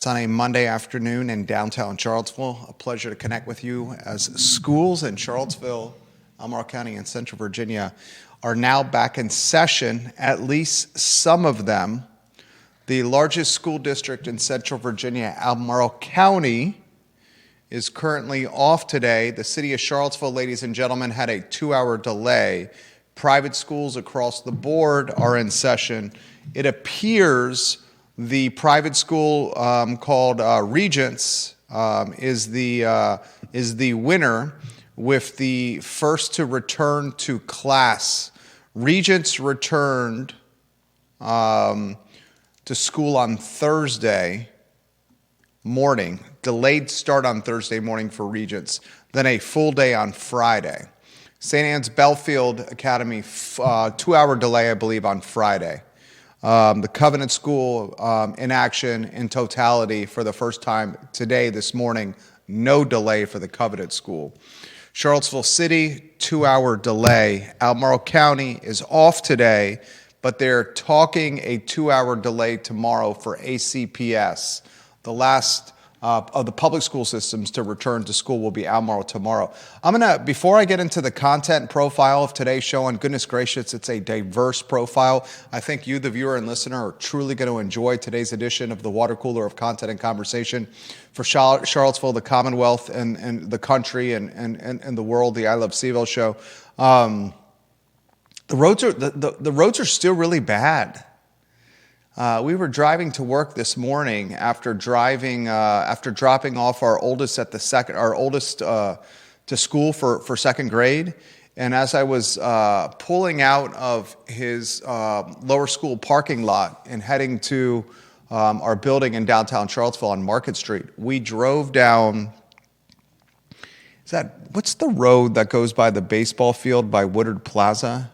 It's on a Monday afternoon in downtown Charlottesville. A pleasure to connect with you as schools in Charlottesville, Albemarle County, and Central Virginia are now back in session, at least some of them. The largest school district in Central Virginia, Albemarle County, is currently off today. The city of Charlottesville, ladies and gentlemen, had a 2-hour delay. Private schools across the board are in session. It appears the private school called Regents is the winner with the first to return to class. Regents returned to school on Thursday morning, delayed start on Thursday morning for Regents, then a full day on Friday. St. Anne's Belfield Academy, 2-hour delay, I believe, on Friday. The Covenant School in action in totality for the first time today, this morning, no delay for the Covenant School. Charlottesville City, 2-hour delay. Albemarle County is off today, but they're talking a 2-hour delay tomorrow for ACPS. The last of the public school systems to return to school will be Albemarle tomorrow. Before I get into the content profile of today's show, and goodness gracious, it's a diverse profile. I think you, the viewer and listener, are truly going to enjoy today's edition of the water cooler of content and conversation for Charlottesville, the Commonwealth, and the country, and the world, the I Love CVille Show. The roads are still really bad. We were driving to work this morning after dropping off our oldest to school for second grade, and as I was pulling out of his lower school parking lot and heading to our building in downtown Charlottesville on Market Street, we drove down. What's the road that goes by the baseball field by Woodard Plaza?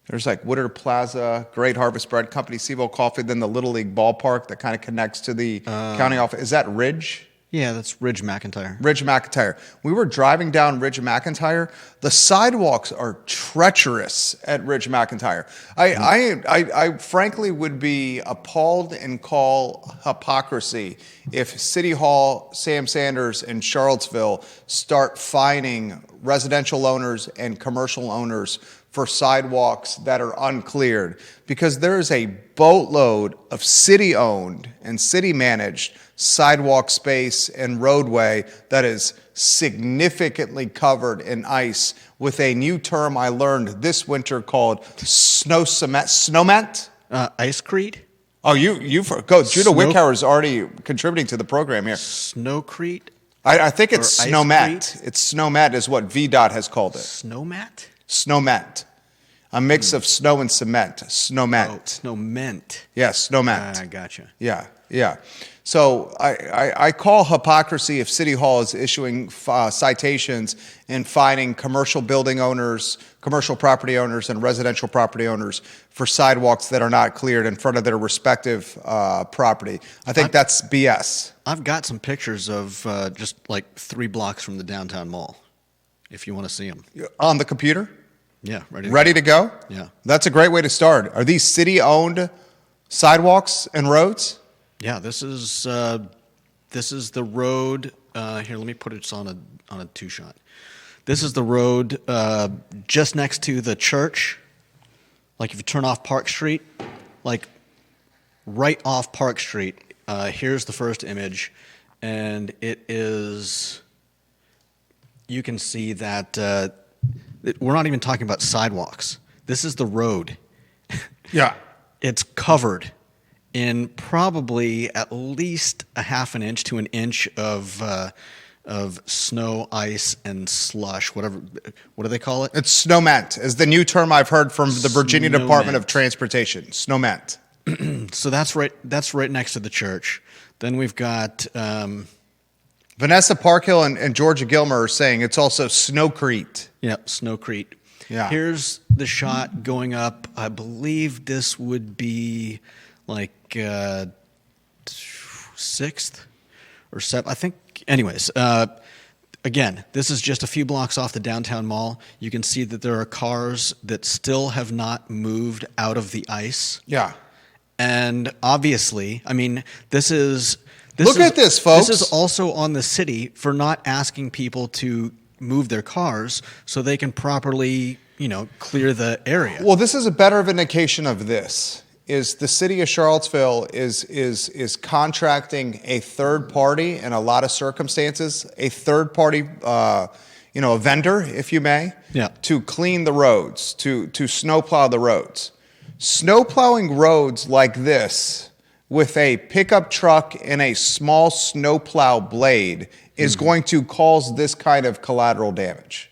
There's like Woodard Plaza, Great Harvest Bread Company, CVille Coffee, then the Little League ballpark that kind of connects to the county office. Is that Ridge? Yeah, that's Ridge McIntyre. Ridge McIntyre. We were driving down Ridge McIntyre. The sidewalks are treacherous at Ridge McIntyre. I frankly would be appalled and call hypocrisy if City Hall, Sam Sanders, and Charlottesville start fining residential owners and commercial owners for sidewalks that are uncleared, because there is a boatload of city-owned and city-managed sidewalk space and roadway that is significantly covered in ice with a new term I learned this winter called snowment? Icecrete? Oh, you go. Judah Wickhauer is already contributing to the program here. Snowcrete? I think it's snowmet. It's snowmet is what VDOT has called it. Snowmat? Snowmet. A mix of snow and cement. Snowmet. Oh, snowment. Yeah, snowmet. Gotcha. Yeah. So I call hypocrisy if City Hall is issuing citations and fining commercial building owners, commercial property owners, and residential property owners for sidewalks that are not cleared in front of their respective property. I think that's BS. I've got some pictures of just like 3 blocks from the downtown mall, if you want to see them. On the computer? Yeah, ready to go? Yeah. That's a great way to start. Are these city-owned sidewalks and roads? Yeah, this is the road. Here, let me put it on a 2-shot. This is the road just next to the church. Like if you turn off Park Street, like right off Park Street. Here's the first image, and it is. You can see that we're not even talking about sidewalks. This is the road. Yeah, it's covered in probably at least a half an inch to an inch of snow, ice, and slush. Whatever. What do they call it? It's snowment. Is the new term I've heard from the Virginia Department of Transportation. Snowment. So that's right. That's right next to the church. Then we've got Vanessa Parkhill and Georgia Gilmer are saying it's also Snowcrete. Yep, Snowcrete. Yeah. Here's the shot going up. I believe this would be like 6th or 7th. I think. Anyways, again, this is just a few blocks off the downtown mall. You can see that there are cars that still have not moved out of the ice. Yeah. And obviously, I mean, this is Look at this, folks. This is also on the city for not asking people to move their cars so they can properly, clear the area. Well, this is a better indication of this. Is the city of Charlottesville is contracting a third party in a lot of circumstances, a third party, a vendor, if you may, to clean the roads, to snowplow the roads. Snowplowing roads like this with a pickup truck and a small snowplow blade is going to cause this kind of collateral damage.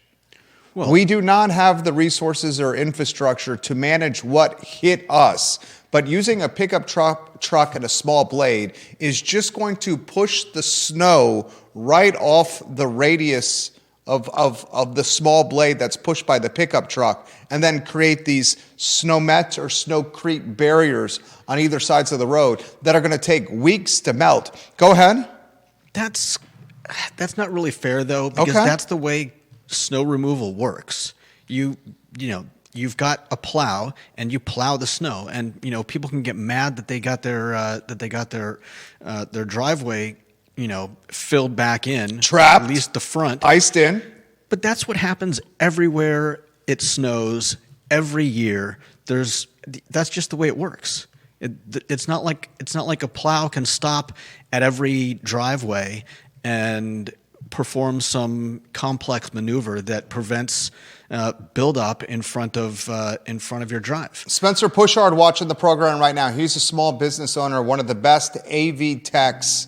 Well, we do not have the resources or infrastructure to manage what hit us, but using a pickup truck and a small blade is just going to push the snow right off the radius of the small blade that's pushed by the pickup truck, and then create these snowmets or snowcrete barriers on either sides of the road that are going to take weeks to melt. Go ahead. That's not really fair, though, because that's the way snow removal works. You've got a plow and you plow the snow, and people can get mad that they got their driveway filled back in, trapped, at least the front, iced in. But that's what happens everywhere it snows every year. That's just the way it works. It's not like a plow can stop at every driveway and perform some complex maneuver that prevents buildup in front of your drive. Spencer Pushard watching the program right now. He's a small business owner, one of the best AV techs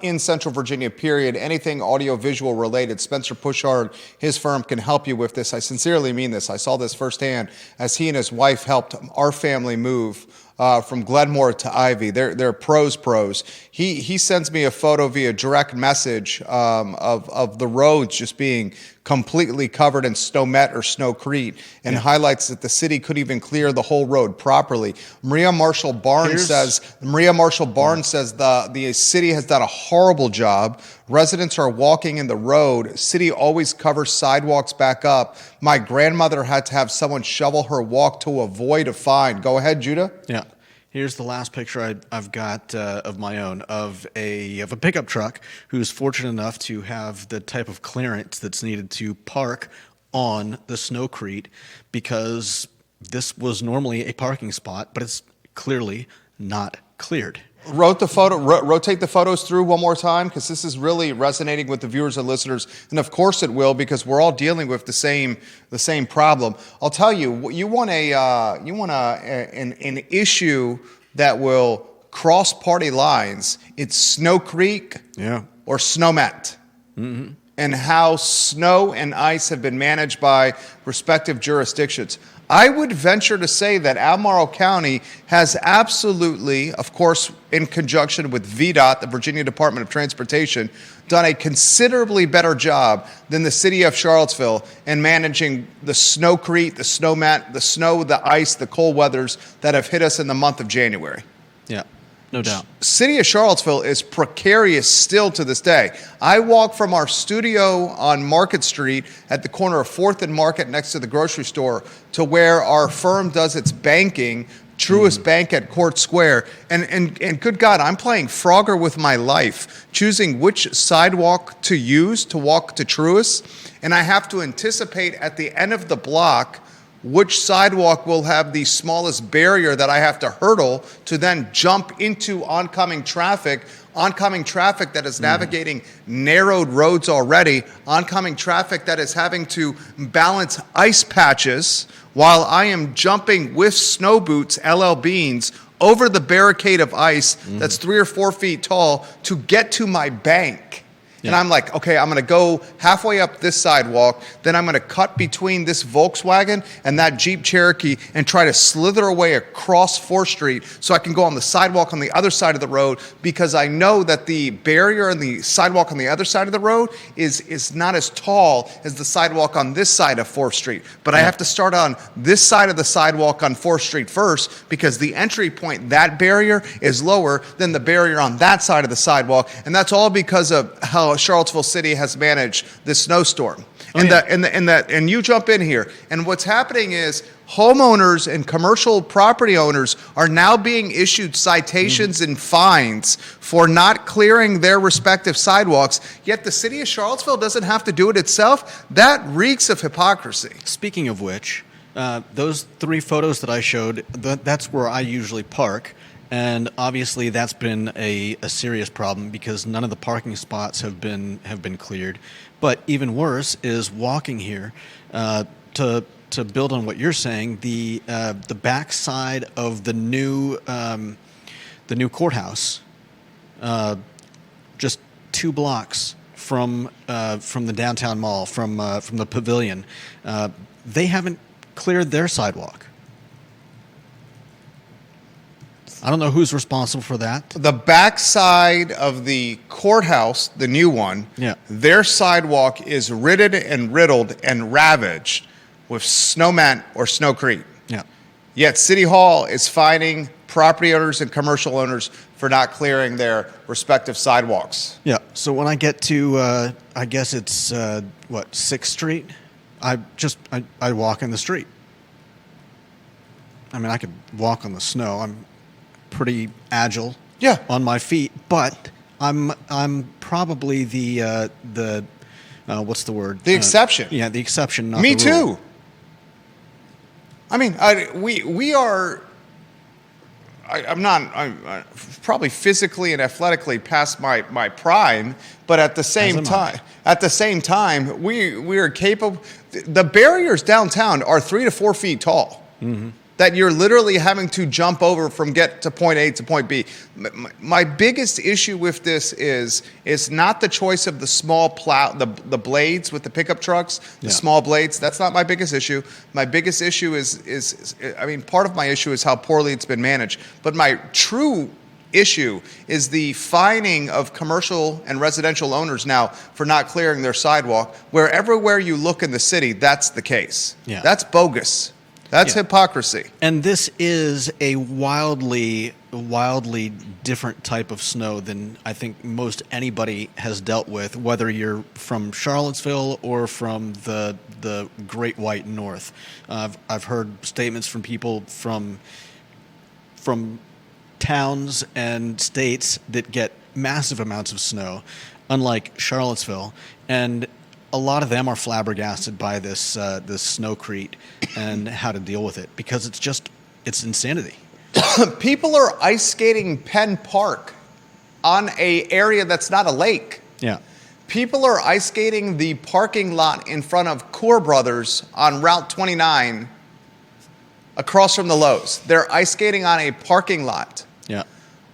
in Central Virginia, period. Anything audio-visual related, Spencer Pushard, his firm can help you with this. I sincerely mean this. I saw this firsthand as he and his wife helped our family move from Glenmore to Ivy. They're pros. He sends me a photo via direct message of the roads just being completely covered in snowmet or snowcrete, and highlights that the city couldn't even clear the whole road properly. Maria Marshall Barnes says the city has done a horrible job. Residents are walking in the road. City always covers sidewalks back up. My grandmother had to have someone shovel her walk to avoid a fine. Go ahead, Judah. Yeah. Here's the last picture I've got of my own of a pickup truck who's fortunate enough to have the type of clearance that's needed to park on the snowcrete, because this was normally a parking spot, but it's clearly not cleared. Rotate the photos through one more time, because this is really resonating with the viewers and listeners, and of course it will, because we're all dealing with the same problem. I'll tell you, you want an issue that will cross party lines. It's Snow Creek, or Snowmet, and how snow and ice have been managed by respective jurisdictions. I would venture to say that Albemarle County has absolutely, of course, in conjunction with VDOT, the Virginia Department of Transportation, done a considerably better job than the city of Charlottesville in managing the snowcrete, the snowmat, the snow, the ice, the cold weathers that have hit us in the month of January. Yeah, no doubt. City of Charlottesville is precarious still to this day. I walk from our studio on Market Street at the corner of 4th and Market next to the grocery store to where our firm does its banking, Truist Bank at Court Square. And good God, I'm playing Frogger with my life, choosing which sidewalk to use to walk to Truist. And I have to anticipate at the end of the block which sidewalk will have the smallest barrier that I have to hurdle to then jump into oncoming traffic that is navigating narrowed roads already, oncoming traffic that is having to balance ice patches while I am jumping with snow boots, LL Beans, over the barricade of ice that's 3 or 4 feet tall to get to my bank. And I'm like, okay, I'm going to go halfway up this sidewalk, then I'm going to cut between this Volkswagen and that Jeep Cherokee and try to slither away across 4th Street so I can go on the sidewalk on the other side of the road, because I know that the barrier and the sidewalk on the other side of the road is not as tall as the sidewalk on this side of 4th Street. But I have to start on this side of the sidewalk on 4th Street first, because the entry point, that barrier, is lower than the barrier on that side of the sidewalk. And that's all because of how Charlottesville City has managed this snowstorm. And you jump in here. And what's happening is homeowners and commercial property owners are now being issued citations and fines for not clearing their respective sidewalks. Yet the city of Charlottesville doesn't have to do it itself. That reeks of hypocrisy. Speaking of which, those 3 photos that I showed, that's where I usually park. And obviously that's been a serious problem because none of the parking spots have been cleared. But even worse is walking here to build on what you're saying. The backside of the new courthouse, just 2 blocks from the downtown mall, from the pavilion, they haven't cleared their sidewalk. I don't know who's responsible for that. The backside of the courthouse, the new one, their sidewalk is riddled and ravaged with snowment or snowcrete. Yeah. Yet City Hall is fining property owners and commercial owners for not clearing their respective sidewalks. Yeah. So when I get to, I guess it's 6th Street, I walk in the street. I mean, I could walk on the snow. I'm pretty agile on my feet, but I'm probably the what's the word? The exception. Yeah, the exception, not Me the rule. too. I mean, we are. I'm probably physically and athletically past my prime, but at the same time, we are capable. The barriers downtown are 3 to 4 feet tall. Mm-hmm. That you're literally having to jump over from get to point A to point B. My biggest issue with this is not the choice of the small plow, the blades with the pickup trucks, the small blades. That's not my biggest issue. My biggest issue is part of my issue is how poorly it's been managed. But my true issue is the fining of commercial and residential owners now for not clearing their sidewalk, where everywhere you look in the city, that's the case. Yeah. That's bogus. That's hypocrisy. And this is a wildly different type of snow than I think most anybody has dealt with, whether you're from Charlottesville or from the Great White North. I've heard statements from people from towns and states that get massive amounts of snow, unlike Charlottesville, and a lot of them are flabbergasted by this snowcrete and how to deal with it because it's insanity. People are ice skating Penn Park on a area that's not a lake. Yeah. People are ice skating the parking lot in front of Core Brothers on Route 29 across from the Lowe's. They're ice skating on a parking lot. Yeah.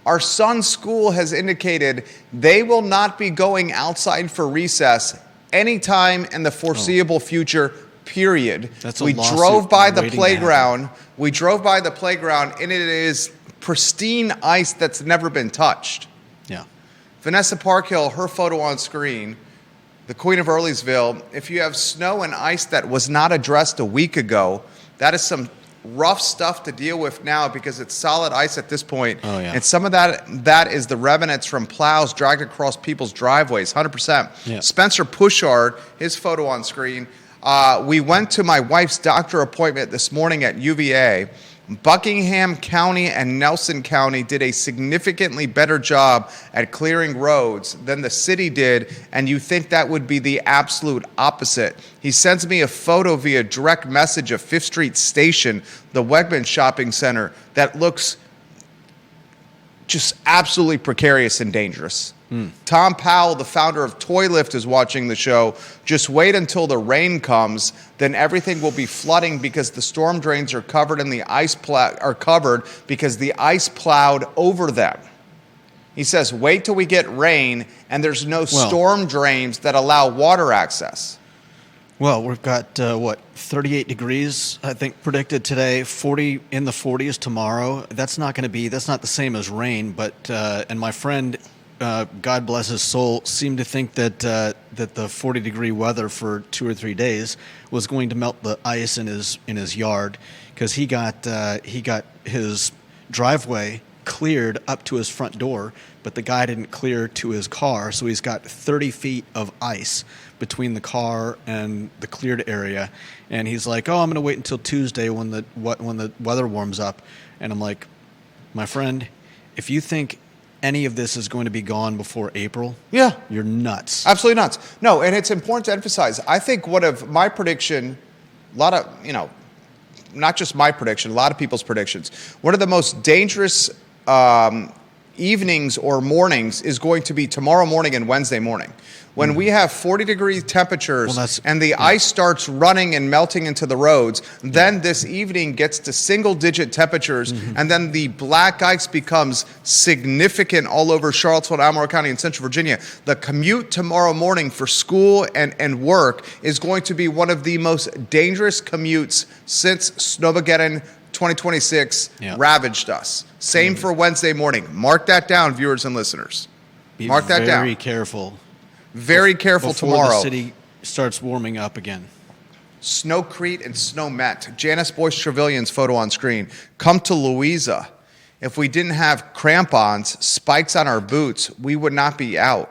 Our son's school has indicated they will not be going outside for recess anytime in the foreseeable future, period. We drove by the playground. We drove by the playground, and it is pristine ice that's never been touched. Yeah. Vanessa Parkhill, her photo on screen, the Queen of Earlysville. If you have snow and ice that was not addressed a week ago, that is some rough stuff to deal with now because it's solid ice at this point. Oh, yeah. And some of that is the remnants from plows dragged across people's driveways, 100%. Yeah. Spencer Pushard, his photo on screen. We went to my wife's doctor appointment this morning at UVA. Buckingham County and Nelson County did a significantly better job at clearing roads than the city did, and you think that would be the absolute opposite. He sends me a photo via direct message of 5th Street Station, the Wegmans shopping center, that looks just absolutely precarious and dangerous. Tom Powell, the founder of Toy Lift, is watching the show. Just wait until the rain comes, then everything will be flooding because the storm drains are covered and the ice because the ice plowed over them. He says, wait till we get rain and there's no storm drains that allow water access. Well, we've got 38 degrees, I think, predicted today. 40 in the 40s tomorrow. That's not the same as rain, but and my friend, God bless his soul, seemed to think that the 40-degree weather for 2 or 3 days was going to melt the ice in his yard because he got his driveway cleared up to his front door, but the guy didn't clear to his car, so he's got 30 feet of ice between the car and the cleared area. And he's like, "Oh, I'm going to wait until Tuesday when the weather warms up." And I'm like, "My friend, if you think any of this is going to be gone before April, Yeah. you're nuts." Absolutely nuts. No, and it's important to emphasize. I think one of my prediction, a lot of, not just my prediction, a lot of people's predictions, one of the most dangerous evenings or mornings is going to be tomorrow morning and Wednesday morning. When we have 40-degree temperatures and the ice starts running and melting into the roads, then this evening gets to single-digit temperatures, and then the black ice becomes significant all over Charlottesville, Albemarle County, and Central Virginia. The commute tomorrow morning for school and work is going to be one of the most dangerous commutes since Snowmageddon 2026 ravaged us. Same for Wednesday morning. Mark that down, viewers and listeners. Mark that down. Very careful. Very careful before tomorrow. the city starts warming up again. Snowcrete and Snowmet. Janice Boyce Trevillion's photo on screen. Come to Louisa. If we didn't have crampons, spikes on our boots, we would not be out.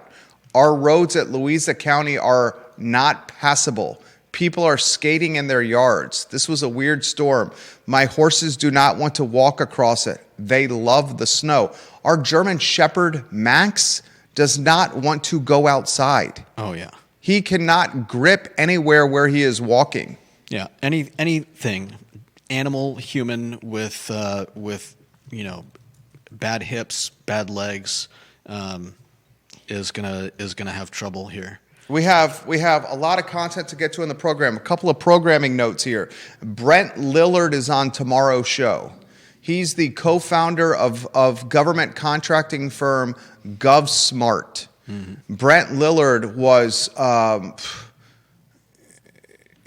Our roads at Louisa County are not passable. People are skating in their yards. This was a weird storm. My horses do not want to walk across it. They love the snow. Our German Shepherd, Max, does not want to go outside. Oh, yeah. He cannot grip anywhere where he is walking. Yeah, anything, animal, human with bad hips, bad legs, is gonna have trouble here. We have a lot of content to get to in the program. A couple of programming notes here. Brent Lillard is on tomorrow's show. He's the co-founder of government contracting firm GovSmart. Brent Lillard was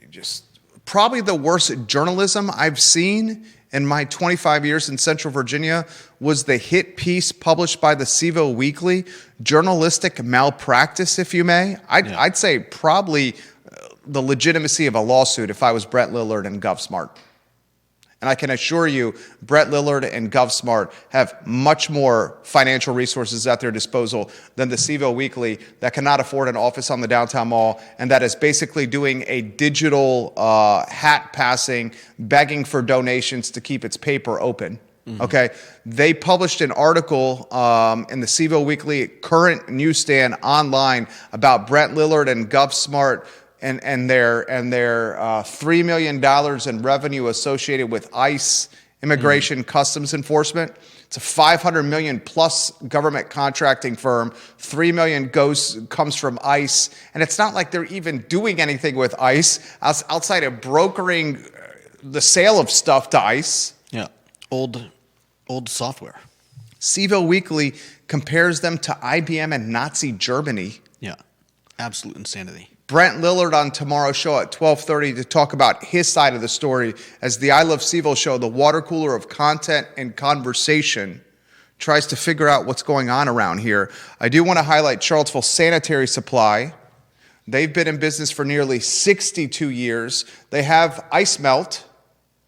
just probably the worst journalism I've seen in my 25 years in Central Virginia was the hit piece published by the CVille Weekly, Journalistic Malpractice, if you may. I'd say probably the legitimacy of a lawsuit if I was Brent Lillard and GovSmart. And I can assure you, Brett Lillard and GovSmart have much more financial resources at their disposal than the CVille Weekly that cannot afford an office on the downtown mall and that is basically doing a digital hat passing, begging for donations to keep its paper open. Okay, they published an article in the CVille Weekly current newsstand online about Brett Lillard and GovSmart and their $3 million in revenue associated with ICE, Immigration Customs Enforcement. It's a $500 million plus government contracting firm. $3 million comes from ICE, and it's not like they're even doing anything with ICE outside of brokering the sale of stuff to ICE. Yeah, old software. CVille Weekly compares them to IBM and Nazi Germany. Yeah, absolute insanity. Brent Lillard on tomorrow's show at 12:30 to talk about his side of the story as the I Love CVille Show, the water cooler of content and conversation, tries to figure out what's going on around here. I do want to highlight Charlottesville Sanitary Supply. They've been in business for nearly 62 years. They have ice melt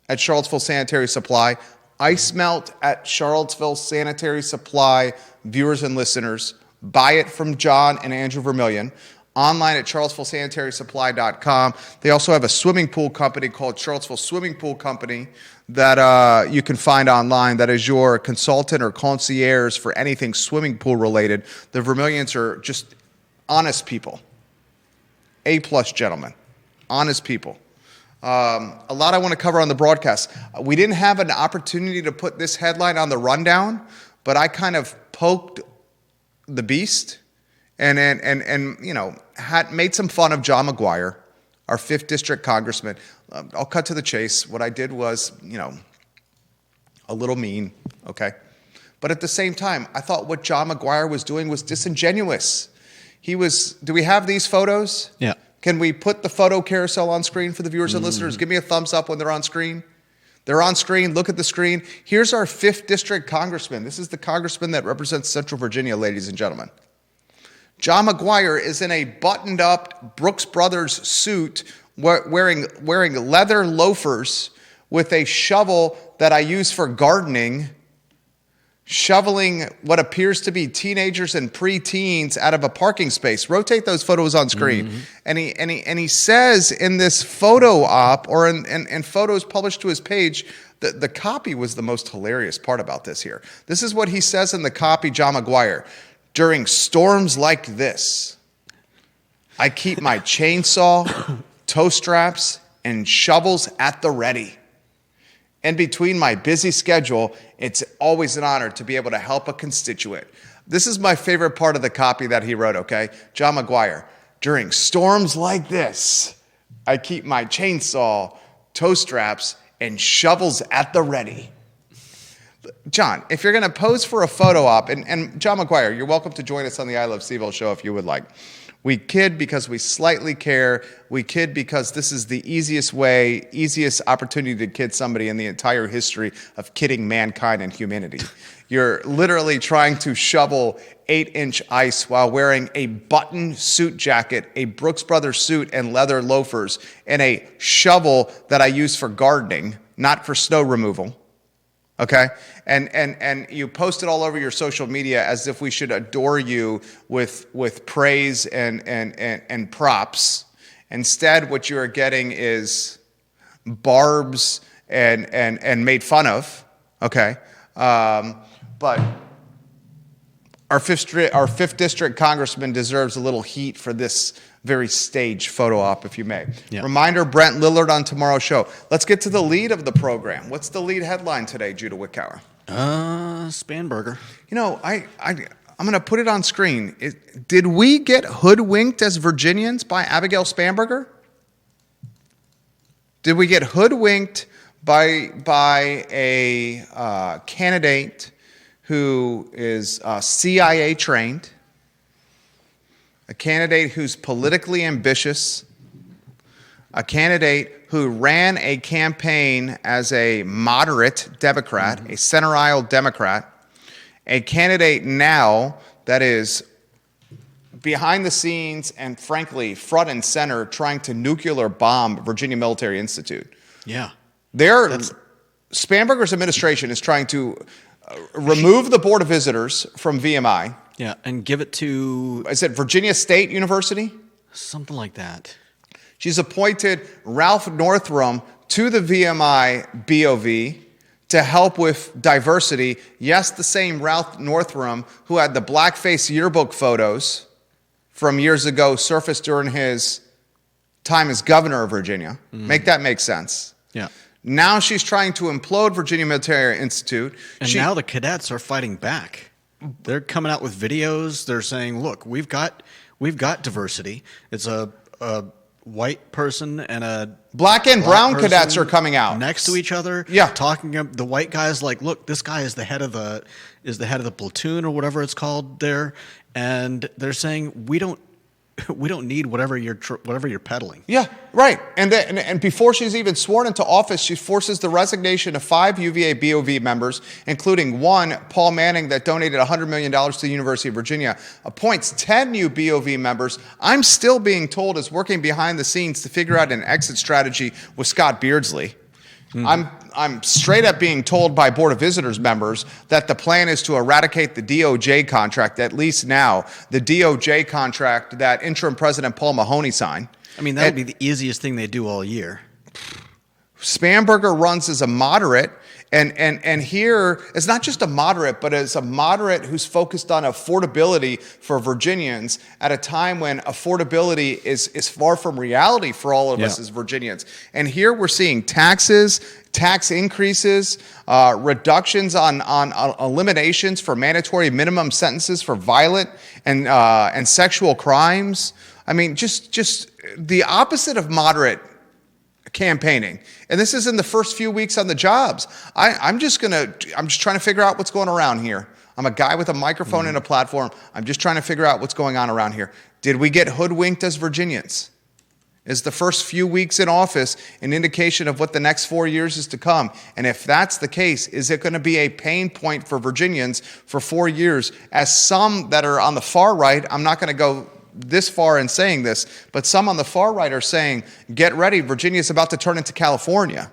at Charlottesville Sanitary Supply. Ice melt at Charlottesville Sanitary Supply, viewers and listeners. Buy it from John and Andrew Vermillion. Online at charlottesvillesanitarysupply.com. They also have a swimming pool company called Charlottesville Swimming Pool Company that you can find online. That is your consultant or concierge for anything swimming pool related. The Vermillions are just honest people. A-plus gentlemen. Honest people. A lot I want to cover on the broadcast. We didn't have an opportunity to put this headline on the rundown, but I kind of poked the beast and had made some fun of John McGuire, our 5th District Congressman. I'll cut to the chase. What I did was, a little mean, okay? But at the same time, I thought what John McGuire was doing was disingenuous. Do we have these photos? Yeah. Can we put the photo carousel on screen for the viewers and listeners? Give me a thumbs up when they're on screen. They're on screen. Look at the screen. Here's our 5th District Congressman. This is the congressman that represents Central Virginia, ladies and gentlemen. John McGuire is in a buttoned-up Brooks Brothers suit wearing leather loafers with a shovel that I use for gardening, shoveling what appears to be teenagers and preteens out of a parking space. Rotate those photos on screen. Mm-hmm. And he says in this photo op, or in photos published to his page, the copy was the most hilarious part about this here. This is what he says in the copy, John McGuire. During storms like this, I keep my chainsaw, toe straps, and shovels at the ready. In between my busy schedule, it's always an honor to be able to help a constituent. This is my favorite part of the copy that he wrote, okay? John McGuire, during storms like this, I keep my chainsaw, toe straps, and shovels at the ready. John, if you're going to pose for a photo op, and John McGuire, you're welcome to join us on the I Love CVille show if you would like. We kid because we slightly care. We kid because this is the easiest opportunity to kid somebody in the entire history of kidding mankind and humanity. You're literally trying to shovel 8-inch ice while wearing a button suit jacket, a Brooks Brothers suit, and leather loafers, and a shovel that I use for gardening, not for snow removal. Okay? And you post it all over your social media as if we should adore you with praise and props. Instead, what you are getting is barbs and made fun of. Okay? But our fifth district congressman deserves a little heat for this very staged photo op, if you may. Yeah. Reminder, Brent Lillard on tomorrow's show. Let's get to the lead of the program. What's the lead headline today, Judah Wickower? Spanberger. You know, I'm going to put it on screen. Did we get hoodwinked as Virginians by Abigail Spanberger? Did we get hoodwinked by a candidate who is CIA trained? A candidate who's politically ambitious, a candidate who ran a campaign as a moderate Democrat, a center aisle Democrat, a candidate now that is behind the scenes and frankly front and center trying to nuclear bomb Virginia Military Institute. Yeah. Spanberger's administration is trying to remove the Board of Visitors from VMI. Yeah, and give it to... Is it Virginia State University? Something like that. She's appointed Ralph Northrum to the VMI BOV to help with diversity. Yes, the same Ralph Northrum who had the blackface yearbook photos from years ago surfaced during his time as governor of Virginia. Make that make sense. Yeah. Now she's trying to implode Virginia Military Institute. And now the cadets are fighting back. They're coming out with videos. They're saying, "Look, we've got diversity. It's a white person and a black and brown cadets are coming out next to each other. Yeah, talking. The white guy's like, "Look, this guy is the head of the platoon or whatever it's called there," and they're saying, "We don't need whatever you're peddling." Yeah, right. And before she's even sworn into office, she forces the resignation of 5 UVA BOV members, including one, Paul Manning, that donated $100 million to the University of Virginia, appoints 10 new BOV members. I'm still being told is working behind the scenes to figure out an exit strategy with Scott Beardsley. I'm straight up being told by Board of Visitors members that the plan is to eradicate the DOJ contract, at least now, the DOJ contract that interim President Paul Mahoney signed. I mean, that would be the easiest thing they do all year. Spanberger runs as a moderate, and here it's not just a moderate, but it's a moderate who's focused on affordability for Virginians at a time when affordability is far from reality for all of us as Virginians. And here we're seeing taxes, tax increases, reductions on eliminations for mandatory minimum sentences for violent and sexual crimes. I mean, just the opposite of moderate campaigning. And this is in the first few weeks on the jobs. I'm just trying to figure out what's going around here. I'm a guy with a microphone and a platform. I'm just trying to figure out what's going on around here. Did we get hoodwinked as Virginians? Is the first few weeks in office an indication of what the next 4 years is to come? And if that's the case, is it going to be a pain point for Virginians for 4 years? As some that are on the far right, I'm not going to go this far in saying this, but some on the far right are saying, get ready, Virginia is about to turn into California.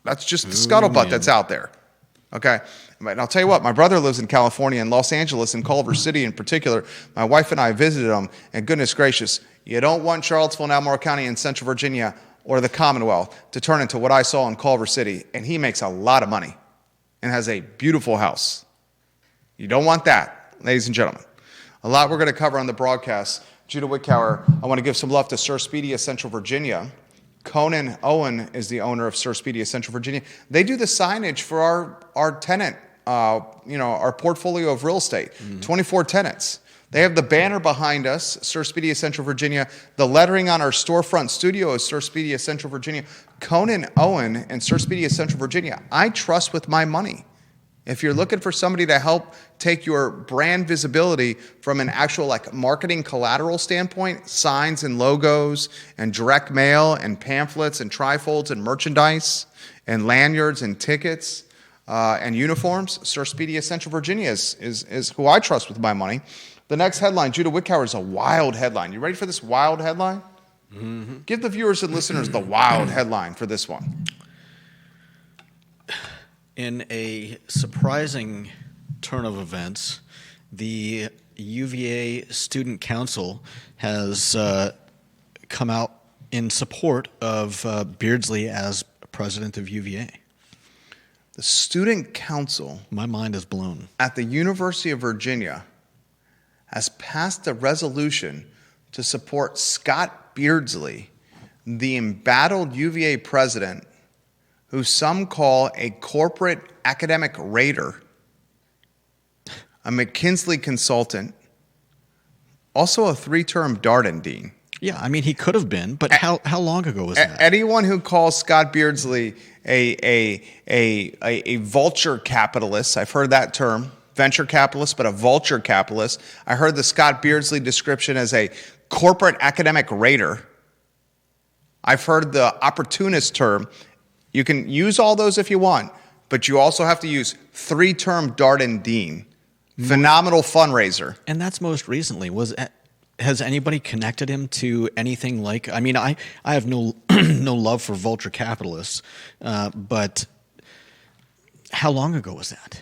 That's just the scuttlebutt that's out there. Okay? And I'll tell you what, my brother lives in California, in Los Angeles, in Culver City in particular. My wife and I visited him, and goodness gracious, you don't want Charlottesville and Albemarle County in Central Virginia or the Commonwealth to turn into what I saw in Culver City. And he makes a lot of money and has a beautiful house. You don't want that, ladies and gentlemen. A lot we're going to cover on the broadcast. Judah Wickower, I want to give some love to Sir Speedy Central Virginia. Conan Owen is the owner of Sir Speedy Central Virginia. They do the signage for our tenant, our portfolio of real estate, 24 tenants. They have the banner behind us, Sir Speedy Central Virginia. The lettering on our storefront studio is Sir Speedy Central Virginia. Conan Owen and Sir Speedy Central Virginia, I trust with my money. If you're looking for somebody to help take your brand visibility from an actual marketing collateral standpoint, signs and logos and direct mail and pamphlets and trifolds and merchandise and lanyards and tickets and uniforms, Sir Speedy Central Virginia is who I trust with my money. The next headline, Judah Wickower, is a wild headline. You ready for this wild headline? Mm-hmm. Give the viewers and listeners the wild headline for this one. In a surprising turn of events, the UVA Student Council has come out in support of Beardsley as president of UVA. The Student Council, my mind is blown, at the University of Virginia has passed a resolution to support Scott Beardsley, the embattled UVA president, who some call a corporate academic raider, a McKinsey consultant, also a 3-term Darden dean. Yeah, I mean, he could have been, but how long ago was that? Anyone who calls Scott Beardsley a vulture capitalist, I've heard that term, venture capitalist, but a vulture capitalist. I heard the Scott Beardsley description as a corporate academic raider. I've heard the opportunist term. You can use all those if you want, but you also have to use 3-term Darden dean. Phenomenal fundraiser. And that's most recently. Has anybody connected him to anything like? I mean, I have no no love for vulture capitalists, but how long ago was that?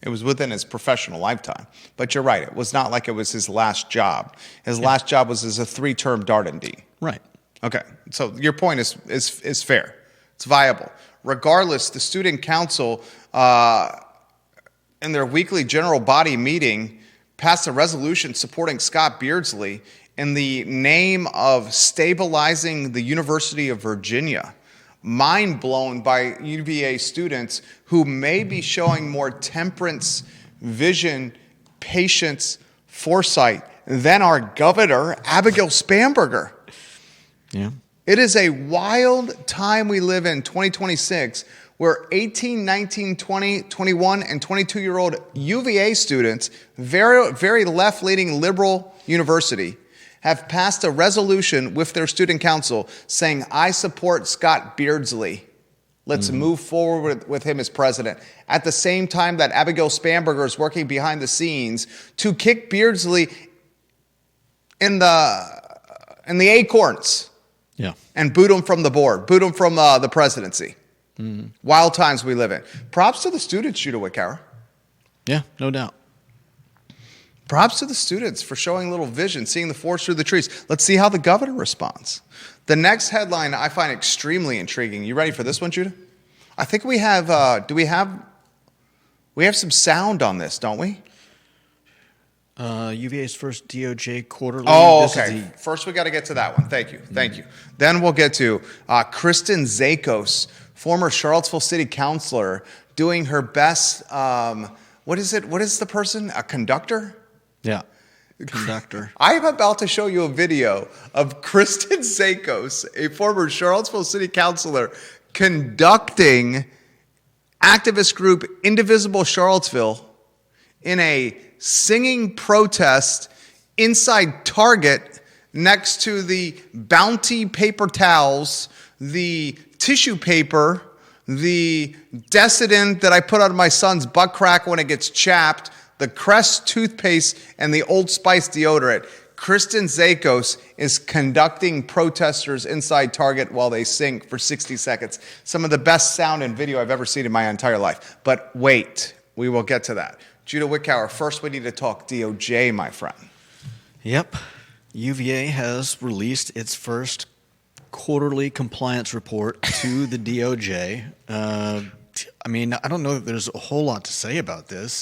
It was within his professional lifetime. But you're right. It was not like it was his last job. His last job was as a 3-term Darden dean. Right. Okay. So your point is fair. It's viable. Regardless, the Student Council, in their weekly general body meeting, passed a resolution supporting Scott Beardsley in the name of stabilizing the University of Virginia. Mind blown by UVA students who may be showing more temperance, vision, patience, foresight than our governor, Abigail Spanberger. Yeah. It is a wild time we live in, 2026, where 18, 19, 20, 21, and 22-year-old UVA students, very, very left-leaning liberal university, have passed a resolution with their student council saying, I support Scott Beardsley. Let's move forward with him as president. At the same time that Abigail Spanberger is working behind the scenes to kick Beardsley in the acorns. Yeah. And boot him from the board, boot him from the presidency. Wild times we live in. Props to the students, Judah Wickower. Yeah, no doubt. Props to the students for showing a little vision, seeing the forest through the trees. Let's see how the governor responds. The next headline I find extremely intriguing. You ready for this one, Judah? I think we have, we have some sound on this, don't we? UVA's first DOJ quarterly. Oh, okay. First, we got to get to that one. Thank you. Thank you. Then we'll get to Kristen Zakos, former Charlottesville City Councilor, doing her best. What is it? What is the person? A conductor? Yeah. Conductor. I am about to show you a video of Kristen Zakos, a former Charlottesville City Councilor, conducting activist group Indivisible Charlottesville in a singing protest inside Target next to the Bounty paper towels, the tissue paper, the Decident that I put on my son's butt crack when it gets chapped, the Crest toothpaste, and the Old Spice deodorant. Kristen Zakos is conducting protesters inside Target while they sing for 60 seconds. Some of the best sound and video I've ever seen in my entire life. But wait, we will get to that. Judah Wickower, first we need to talk DOJ, my friend. Yep. UVA has released its first quarterly compliance report to the DOJ. I mean, I don't know that there's a whole lot to say about this.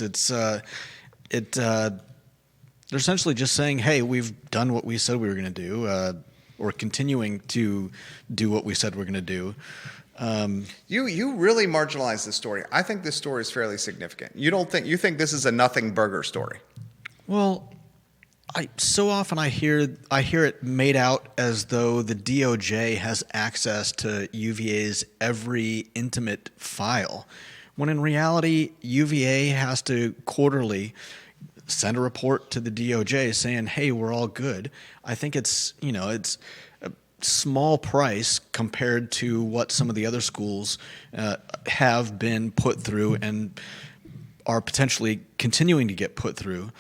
They're essentially just saying, hey, we've done what we said we were going to do, or continuing to do what we said we're going to do. You really marginalize this story. I think this story is fairly significant. You think this is a nothing burger story? Well, so often I hear it made out as though the DOJ has access to UVA's every intimate file, when in reality UVA has to quarterly send a report to the DOJ saying, "Hey, we're all good." I think it's a small price compared to what some of the other schools have been put through and are potentially continuing to get put through.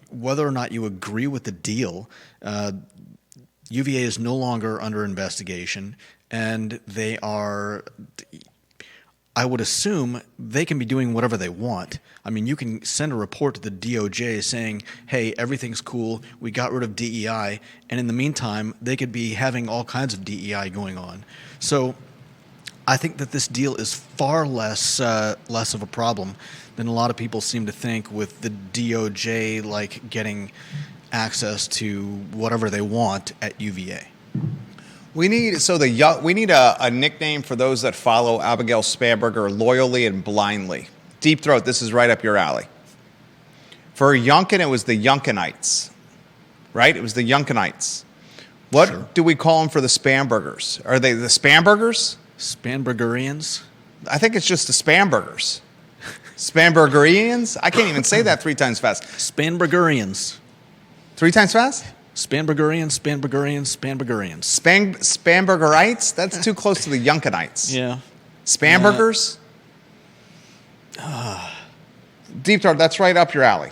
Whether or not you agree with the deal, UVA is no longer under investigation, and they are, I would assume, they can be doing whatever they want. I mean, you can send a report to the DOJ saying, hey, everything's cool, we got rid of DEI, and in the meantime, they could be having all kinds of DEI going on. So I think that this deal is far less of a problem than a lot of people seem to think, with the DOJ getting access to whatever they want at UVA. We need a nickname for those that follow Abigail Spanberger loyally and blindly. Deep Throat, this is right up your alley. For Yunkin, it was the Yunkinites, right? It was the Yunkinites. What do we call them for the Spanbergers? Are they the Spanbergers? Spanbergerians? I think it's just the Spanbergers. Spanbergerians? I can't even say that 3 times fast. Spanbergerians. 3 times fast? Spanbergerians. Spanbergerites? That's too close to the Yunkinites. Yeah. Spanbergers? Deep Throat, that's right up your alley.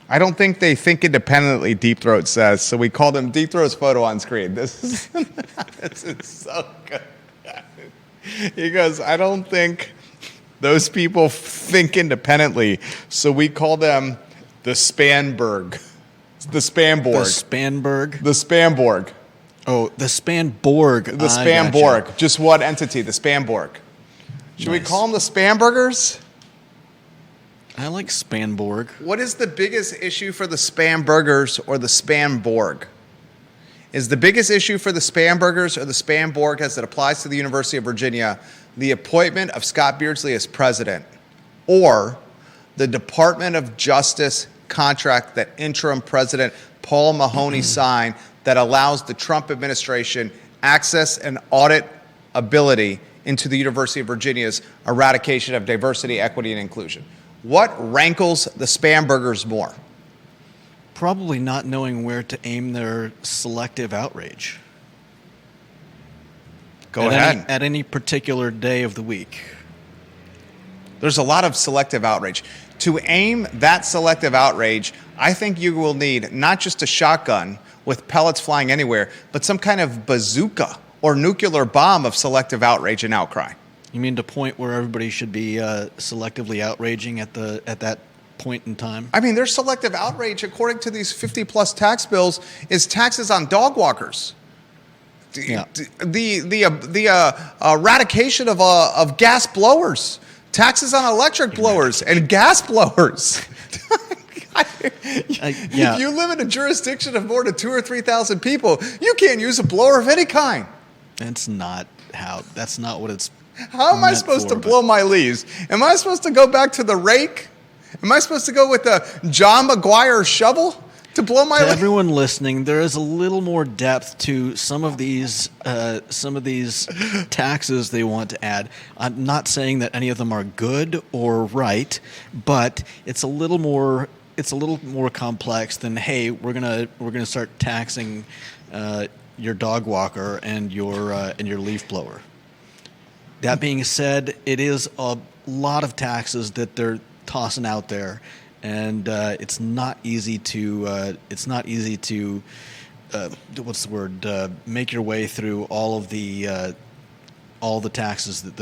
I don't think they think independently, Deep Throat says, so we call them Deep Throat's photo on screen. This is so good. He goes, I don't think those people think independently, so we call them the Spanberg. The Spanborg. The Spanborg. Oh, the Spanborg. The Spanborg. Gotcha. Just one entity, the Spanborg. Should we call them the Spanbergers? I like Spanborg. What is the biggest issue for the Spanbergers or the Spanborg? Is the biggest issue for the Spanbergers or the Spanborg, as it applies to the University of Virginia, the appointment of Scott Beardsley as president, or the Department of Justice contract that interim President Paul Mahoney signed that allows the Trump administration access and audit ability into the University of Virginia's eradication of diversity, equity, and inclusion? What rankles the Spanbergers more? Probably not knowing where to aim their selective outrage. Go ahead. At any particular day of the week. There's a lot of selective outrage. To aim that selective outrage, I think you will need not just a shotgun with pellets flying anywhere, but some kind of bazooka or nuclear bomb of selective outrage and outcry. You mean to point where everybody should be selectively outraging at that point in time? I mean, their selective outrage, according to these 50-plus tax bills, is taxes on dog walkers. Yeah. The eradication of gas blowers, taxes on electric blowers and gas blowers. If you live in a jurisdiction of more than 2,000 or 3,000 people, you can't use a blower of any kind. That's not what it's. How am I supposed to blow my leaves? Am I supposed to go back to the rake? Am I supposed to go with the John McGuire shovel to blow my leaves? To everyone listening, there is a little more depth to some of these taxes they want to add. I'm not saying that any of them are good or right, but it's a little more complex than, hey, we're gonna start taxing your dog walker and your leaf blower. That being said, it is a lot of taxes that they're tossing out there, and it's not easy to what's the word? Make your way through all the taxes that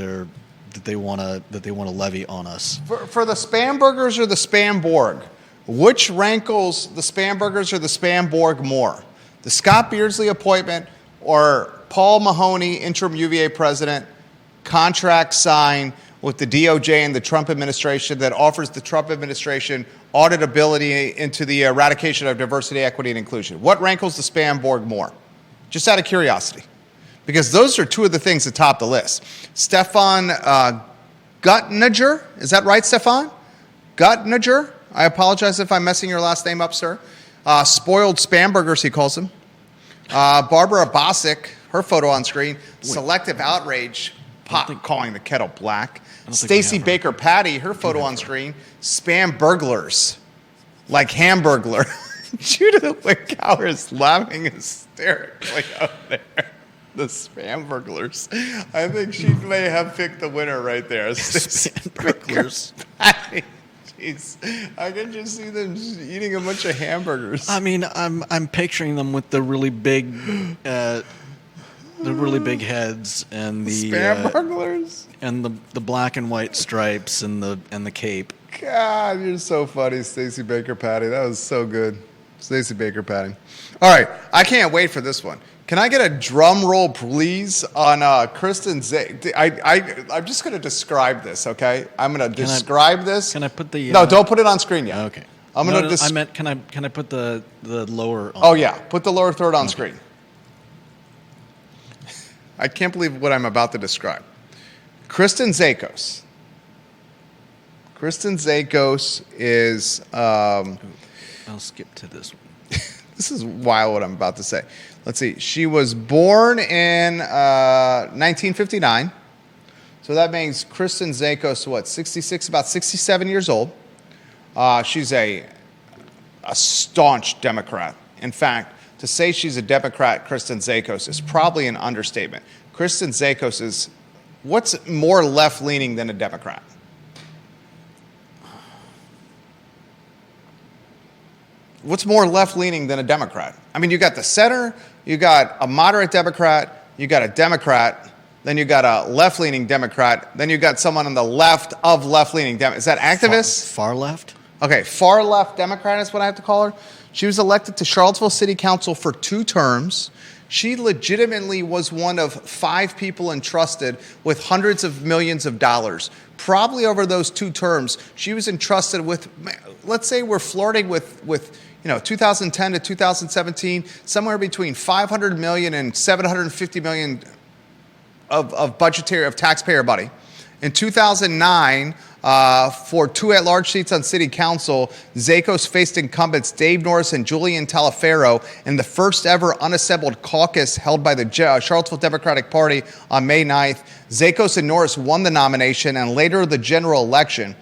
they want to levy on us. For the Spanbergers or the Spanborg, which rankles the Spanbergers or the Spanborg more? The Scott Beardsley appointment or Paul Mahoney, interim UVA president, contract signed with the DOJ and the Trump administration that offers the Trump administration auditability into the eradication of diversity, equity, and inclusion? What rankles the Spanborg more? Just out of curiosity. Because those are two of the things that top the list. Stefan Gutniger, is that right, Stefan? Gutniger? I apologize if I'm messing your last name up, sir. Spoiled Spanbergers, he calls them. Barbara Bosick, her photo on screen. Selective outrage, calling the kettle black. Stacey Baker Patty, her photo on screen. Spam burglars, like Hamburglar. Judith Wickauer is laughing hysterically up there. The spam burglars. I think she may have picked the winner right there. Spam burglars. Jeez, I can just see them just eating a bunch of hamburgers. I mean, I'm picturing them with the really big heads and the spam burglars and the black and white stripes and the cape. God, you're so funny, Stacey Baker Patty. That was so good, Stacey Baker Patty. All right, I can't wait for this one. Can I get a drum roll, please, on Kristen Zake? I'm just going to describe this, okay? I'm going to describe this. Can I put the... No, don't put it on screen yet. Okay. I meant, can I put the lower on? Oh, yeah. Put the lower third on screen. I can't believe what I'm about to describe. Kristen Zakos. Kristen Zakos is... I'll skip to this one. This is wild what I'm about to say. Let's see. She was born in 1959. So that means Kristen Zakos, what, 66, about 67 years old. She's a staunch Democrat. In fact, to say she's a Democrat, Kristen Zakos, is probably an understatement. Kristen Zakos is, what's more left-leaning than a Democrat? What's more left-leaning than a Democrat? I mean, you got the center, you got a moderate Democrat, you got a Democrat, then you got a left-leaning Democrat, then you got someone on the left of left-leaning Democrat. Is that activist? Far left? Okay, far left Democrat is what I have to call her. She was elected to Charlottesville City Council for 2 terms. She legitimately was one of 5 people entrusted with hundreds of millions of dollars. Probably over those 2 terms, she was entrusted with, let's say we're flirting with 2010 to 2017, somewhere between $500 million and $750 million of taxpayer money. In 2009, for 2 at-large seats on city council, Zakos faced incumbents Dave Norris and Julian Talaferro in the first ever unassembled caucus held by the Charlottesville Democratic Party on May 9th. Zakos and Norris won the nomination and later the general election.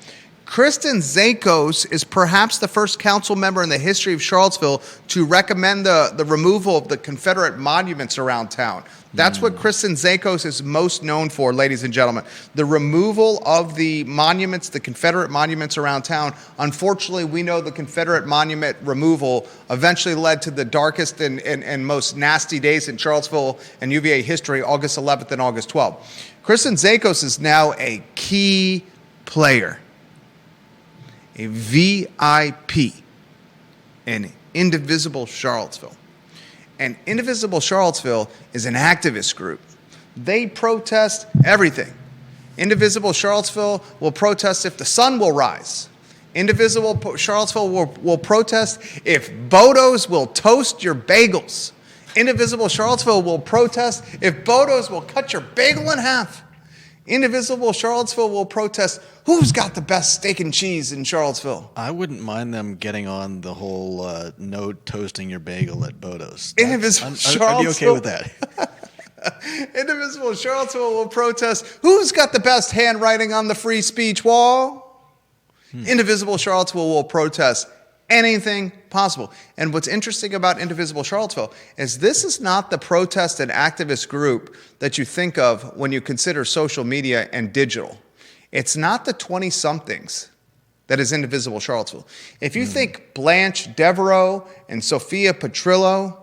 Kristen Zakos is perhaps the first council member in the history of Charlottesville to recommend the removal of the Confederate monuments around town. That's what Kristen Zakos is most known for, ladies and gentlemen. The removal of the monuments, the Confederate monuments around town. Unfortunately, we know the Confederate monument removal eventually led to the darkest and most nasty days in Charlottesville and UVA history, August 11th and August 12th. Kristen Zakos is now a key player, a VIP in Indivisible Charlottesville. And Indivisible Charlottesville is an activist group. They protest everything. Indivisible Charlottesville will protest if the sun will rise. Indivisible Charlottesville will protest if Bodos will toast your bagels. Indivisible Charlottesville will protest if Bodos will cut your bagel in half. Indivisible Charlottesville will protest who's got the best steak and cheese in Charlottesville. I wouldn't mind them getting on the whole no toasting your bagel at Bodos. Indivisible Charlottesville. I'd be okay with that. Indivisible Charlottesville will protest who's got the best handwriting on the free speech wall. Indivisible Charlottesville will protest anything possible. And what's interesting about Indivisible Charlottesville is this is not the protest and activist group that you think of when you consider social media and digital. It's not the 20-somethings that is Indivisible Charlottesville. If you think Blanche Devereaux and Sophia Petrillo,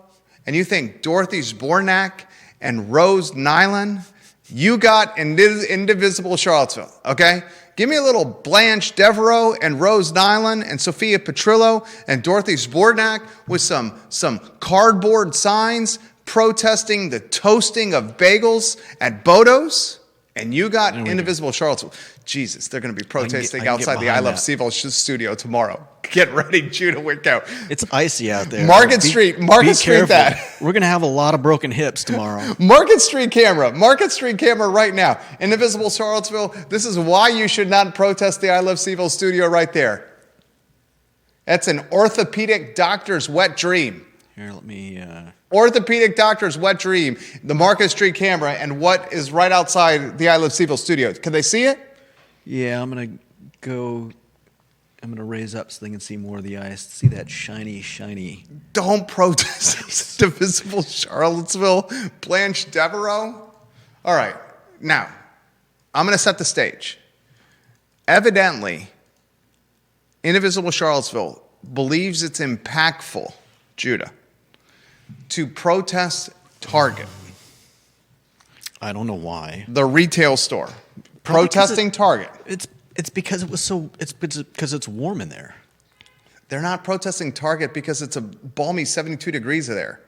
and you think Dorothy Zbornak and Rose Nyland, you got Indivisible Charlottesville, okay? Give me a little Blanche Devereaux and Rose Nyland and Sophia Petrillo and Dorothy Zbornak with some cardboard signs protesting the toasting of bagels at Bodo's, and you got Indivisible Charlottesville. Jesus, they're going to be protesting outside the I Love CVille studio tomorrow. Get ready, Judah, wake out. It's icy out there. Market Street that. We're going to have a lot of broken hips tomorrow. Market Street camera right now. Indivisible Charlottesville, this is why you should not protest the I Love CVille studio right there. That's an orthopedic doctor's wet dream. Here, let me... Orthopedic doctor's wet dream, the Market Street camera, and what is right outside the I Love CVille studio. Can they see it? Yeah, I'm going to raise up so they can see more of the ice. See that shiny. Don't protest Indivisible Charlottesville, Blanche Devereaux. All right, now, I'm going to set the stage. Evidently, Indivisible Charlottesville believes it's impactful, Judah, to protest Target. I don't know why. The retail store. Protesting Target. It's because it's warm in there. They're not protesting Target because it's a balmy 72 degrees there.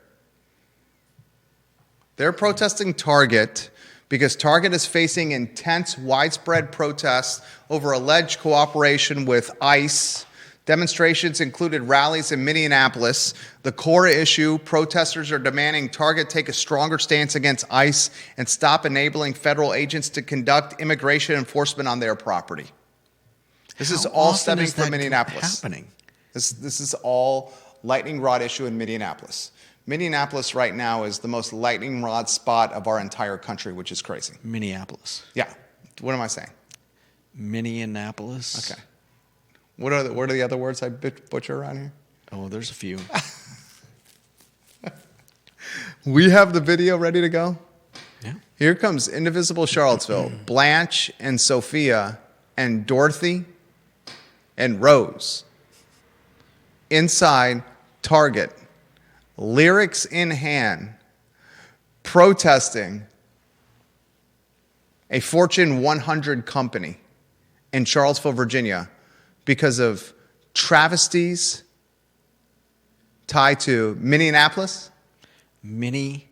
They're protesting Target because Target is facing intense, widespread protests over alleged cooperation with ICE. Demonstrations included rallies in Minneapolis. The core issue, protesters are demanding Target take a stronger stance against ICE and stop enabling federal agents to conduct immigration enforcement on their property. This is all stemming from Minneapolis. This is all lightning rod issue in Minneapolis. Minneapolis right now is the most lightning rod spot of our entire country, which is crazy. Minneapolis. Yeah. What am I saying? Minneapolis. Okay. What are the other words I butcher around here? Oh, there's a few. We have the video ready to go. Yeah. Here comes Indivisible Charlottesville. Blanche and Sophia and Dorothy and Rose inside Target, lyrics in hand, protesting a Fortune 100 company in Charlottesville, Virginia, because of travesties tied to Minneapolis. Minneapolis.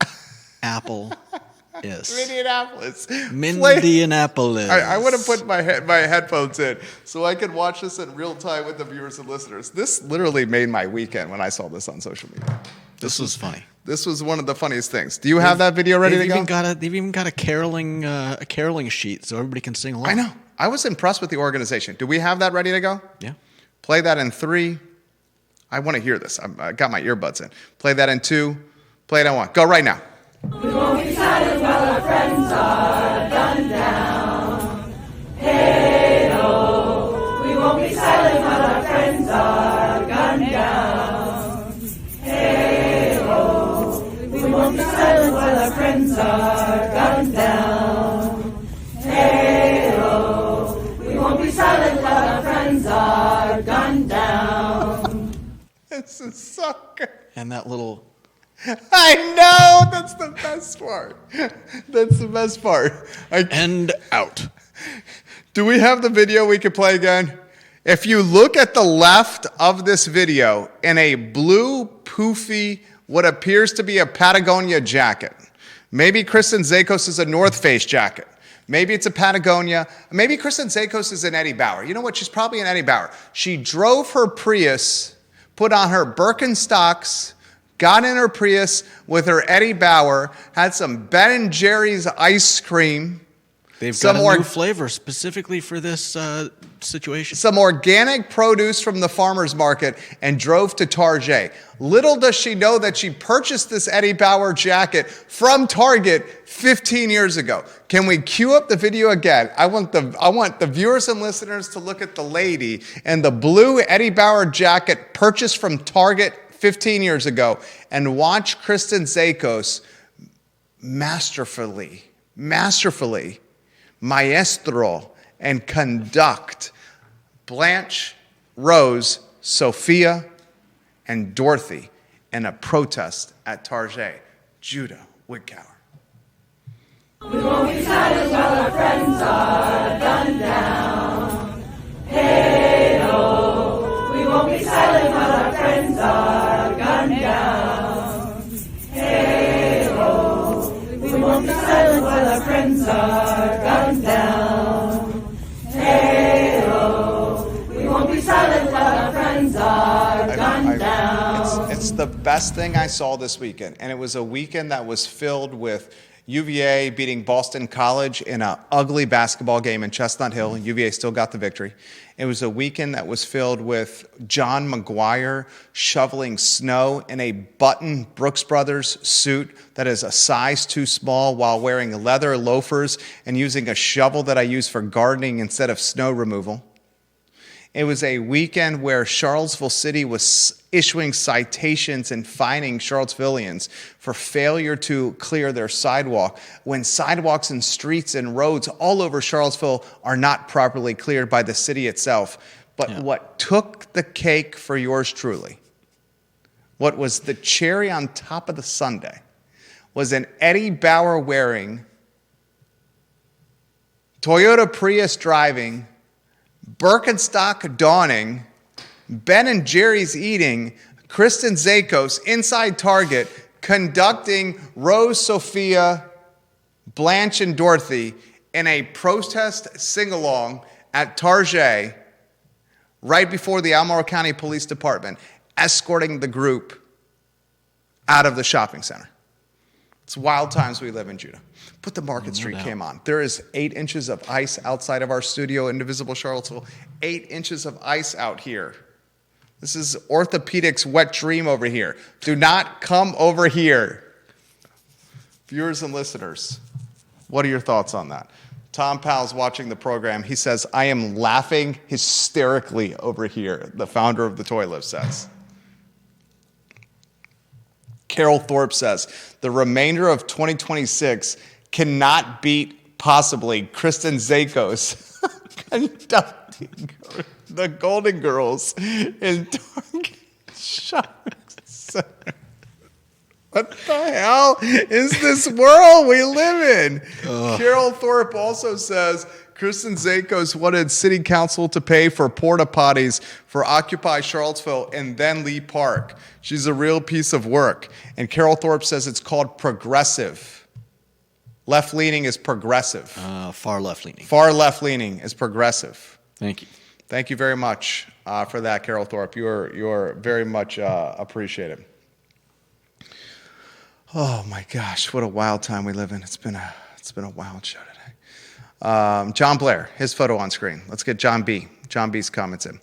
Minneapolis. Mindianapolis. I want to put my headphones in so I can watch this in real time with the viewers and listeners. This literally made my weekend when I saw this on social media. This was funny. This was one of the funniest things. Do you have that video ready to go? They've even got a caroling sheet so everybody can sing along. I know. I was impressed with the organization. Do we have that ready to go? Yeah. Play that in 3. I want to hear this. I got my earbuds in. Play that in 2. Play it in 1. Go right now. We won't be silent while our friends are gunned down. Hey-oh. We won't be silent while our friends are gunned down. Hey-oh. We won't be silent while our friends are gunned down. Hey-oh. We won't be silent while our friends are gunned down. This is so good. And that little... I know! That's the best part. That's the best part. And out. Do we have the video we could play again? If you look at the left of this video in a blue, poofy, what appears to be a Patagonia jacket. Maybe Kristen Zakos is a North Face jacket. Maybe it's a Patagonia. Maybe Kristen Zakos is an Eddie Bauer. You know what? She's probably an Eddie Bauer. She drove her Prius, put on her Birkenstocks, got in her Prius with her Eddie Bauer, had some Ben & Jerry's ice cream. They've got a new flavor specifically for this situation. Some organic produce from the farmer's market and drove to Target. Little does she know that she purchased this Eddie Bauer jacket from Target 15 years ago. Can we cue up the video again? I want the viewers and listeners to look at the lady in the blue Eddie Bauer jacket purchased from Target 15 years ago and watch Kristen Zakos masterfully, maestro, and conduct Blanche Rose, Sophia, and Dorothy in a protest at Target. Judah Woodcower. We won't be silent while our friends are gunned down. Hey-oh. We won't be silent while our friends are gunned down. Hey-oh. We won't be silent while our friends are gunned down. Hey-oh. We won't be silent while our friends are gunned down. It's the best thing I saw this weekend, and it was a weekend that was filled with UVA beating Boston College in an ugly basketball game in Chestnut Hill. UVA still got the victory. It was a weekend that was filled with John McGuire shoveling snow in a button Brooks Brothers suit that is a size too small while wearing leather loafers and using a shovel that I use for gardening instead of snow removal. It was a weekend where Charlottesville City was issuing citations and fining Charlottesvillians for failure to clear their sidewalk when sidewalks and streets and roads all over Charlottesville are not properly cleared by the city itself. But what took the cake for yours truly, what was the cherry on top of the sundae, was an Eddie Bauer wearing, Toyota Prius driving, Birkenstock donning, Ben and Jerry's eating, Kristen Zakos inside Target conducting Rose, Sophia, Blanche, and Dorothy in a protest sing-along at Target right before the Albemarle County Police Department, escorting the group out of the shopping center. It's wild times we live in, Judah. Put the Market Street cam on. There is 8 inches of ice outside of our studio, Indivisible Charlottesville. 8 inches of ice out here. This is orthopedics wet dream over here. Do not come over here. Viewers and listeners, what are your thoughts on that? Tom Powell's watching the program. He says, I am laughing hysterically over here, the founder of the Toy Lift says. Carol Thorpe says, the remainder of 2026 cannot beat possibly Kristen Zakos conducting the Golden Girls in Target Shopping Center. What the hell is this world we live in? Carol Thorpe also says, Kristen Zakos wanted city council to pay for porta potties for Occupy Charlottesville and then Lee Park. She's a real piece of work. And Carol Thorpe says it's called progressive. Left-leaning is progressive. Far left-leaning. Far left-leaning is progressive. Thank you. Thank you very much for that, Carol Thorpe. You're very much appreciated. Oh my gosh, what a wild time we live in. It's been a wild show today. John Blair, his photo on screen. Let's get John B. John B's comments in.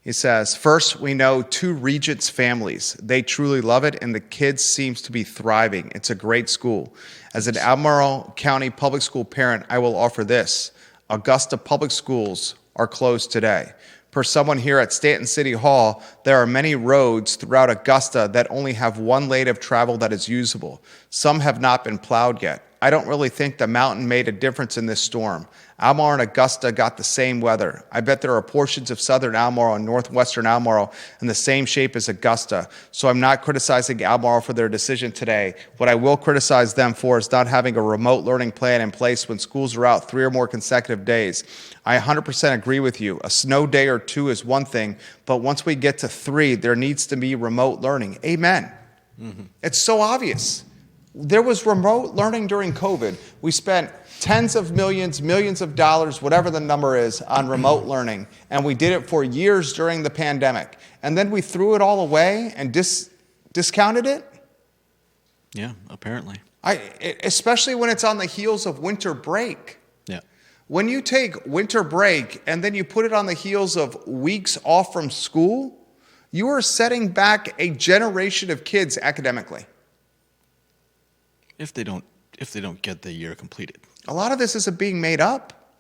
He says, first, we know 2 Regents families. They truly love it, and the kids seems to be thriving. It's a great school. As an Albemarle County public school parent, I will offer this. Augusta public schools are closed today. Per someone here at Stanton City Hall, there are many roads throughout Augusta that only have one lane of travel that is usable. Some have not been plowed yet. I don't really think the mountain made a difference in this storm. Albemarle and Augusta got the same weather. I bet there are portions of southern Albemarle and northwestern Albemarle in the same shape as Augusta, so I'm not criticizing Albemarle for their decision today. What I will criticize them for is not having a remote learning plan in place when schools are out 3 or more consecutive days. I 100% agree with you. A snow day or 2 is one thing, but once we get to 3, there needs to be remote learning. Amen. Mm-hmm. It's so obvious. There was remote learning during COVID. We spent tens of millions, millions of dollars, whatever the number is, on remote learning, and we did it for years during the pandemic. And then we threw it all away and discounted it? Yeah, apparently. Especially when it's on the heels of winter break. Yeah. When you take winter break and then you put it on the heels of weeks off from school, you are setting back a generation of kids academically. If they don't get the year completed. A lot of this isn't being made up.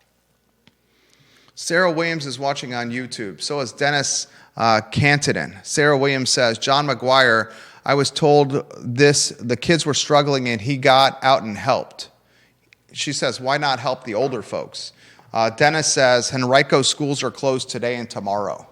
Sarah Williams is watching on YouTube. So is Dennis Cantonin. Sarah Williams says, John McGuire, I was told the kids were struggling and he got out and helped. She says, why not help the older folks? Dennis says, Henrico schools are closed today and tomorrow.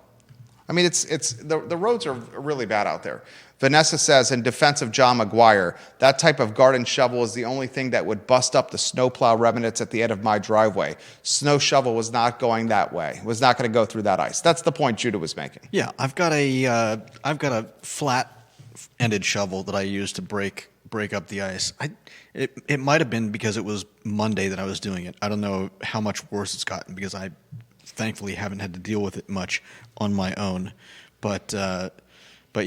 I mean, it's the roads are really bad out there. Vanessa says, in defense of John McGuire, that type of garden shovel is the only thing that would bust up the snowplow remnants at the end of my driveway. Snow shovel was not going that way. Was not going to go through that ice. That's the point Judah was making. Yeah, I've got a flat-ended shovel that I use to break up the ice. It might have been because it was Monday that I was doing it. I don't know how much worse it's gotten because I thankfully haven't had to deal with it much on my own. But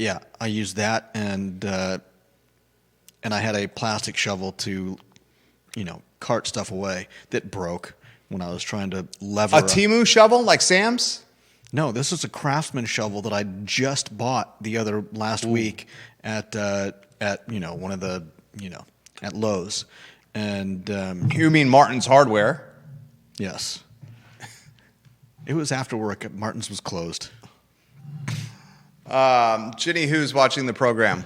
yeah, I used that and I had a plastic shovel to, cart stuff away that broke when I was trying to lever a Temu shovel like Sam's? No, this is a Craftsman shovel that I just bought the other last week at one of the at Lowe's, and You mean Martin's Hardware? yes, it was after work. Martin's was closed. Ginny Who's watching the program.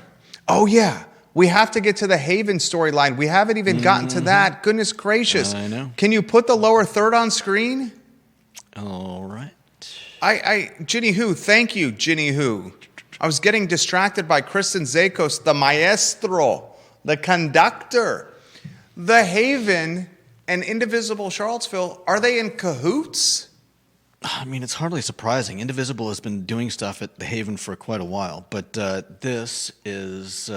Oh yeah, we have to get to the Haven storyline. We haven't even gotten to that. Goodness gracious! I know. Can you put the lower third on screen? All right. Ginny Who, thank you, Ginny Who. I was getting distracted by Kristen Zakos, the maestro, the conductor. The Haven and Indivisible Charlottesville, are they in cahoots? I mean, it's hardly surprising. Indivisible has been doing stuff at the Haven for quite a while, but this is...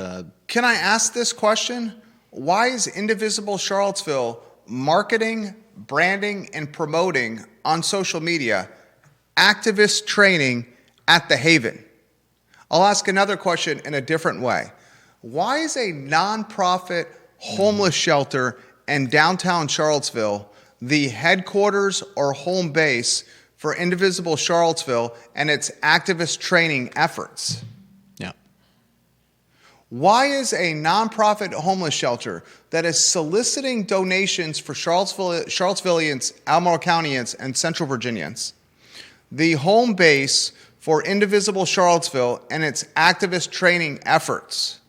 Can I ask this question? Why is Indivisible Charlottesville marketing, branding, and promoting on social media activist training at the Haven? I'll ask another question in a different way. Why is a nonprofit homeless shelter in downtown Charlottesville the headquarters or home base for Indivisible Charlottesville and its activist training efforts? Yeah. Why is a nonprofit homeless shelter that is soliciting donations for Charlottesvillians, Albemarle Countyans, and Central Virginians the home base for Indivisible Charlottesville and its activist training efforts?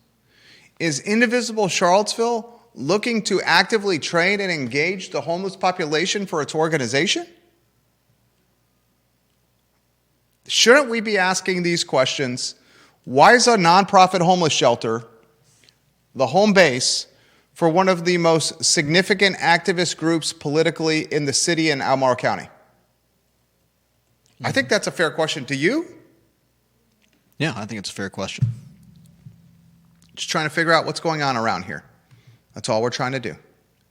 Is Indivisible Charlottesville looking to actively train and engage the homeless population for its organization? Shouldn't we be asking these questions? Why is a nonprofit homeless shelter the home base for one of the most significant activist groups politically in the city and Albemarle County? I think that's a fair question. Do you? Yeah, I think it's a fair question. Just trying to figure out what's going on around here. That's all we're trying to do,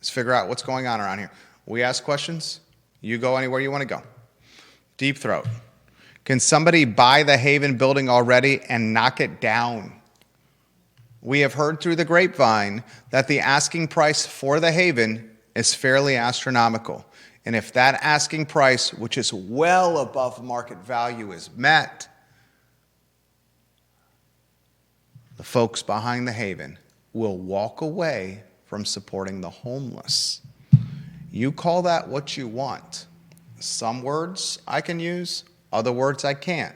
is figure out what's going on around here. We ask questions. You go anywhere you want to go. Deep Throat. Can somebody buy the Haven building already and knock it down? We have heard through the grapevine that the asking price for the Haven is fairly astronomical. And if that asking price, which is well above market value, is met, the folks behind the Haven will walk away from supporting the homeless. You call that what you want. Some words I can use, other words I can't.